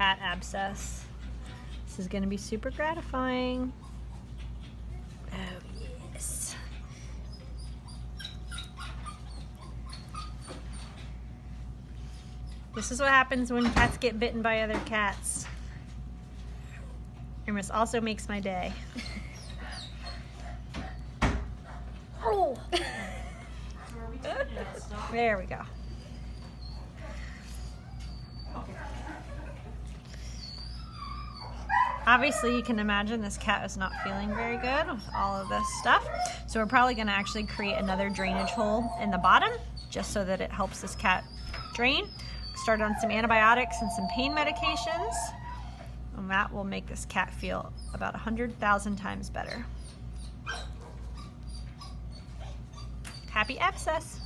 cat abscess. This is going to be super gratifying. Oh, yes. This is what happens when cats get bitten by other cats. Hermes also makes my day. Oh. There we go. Obviously, you can imagine this cat is not feeling very good with all of this stuff. So we're probably going to actually create another drainage hole in the bottom just so that it helps this cat drain. Start on some antibiotics and some pain medications. And that will make this cat feel about 100,000 times better. Happy abscess!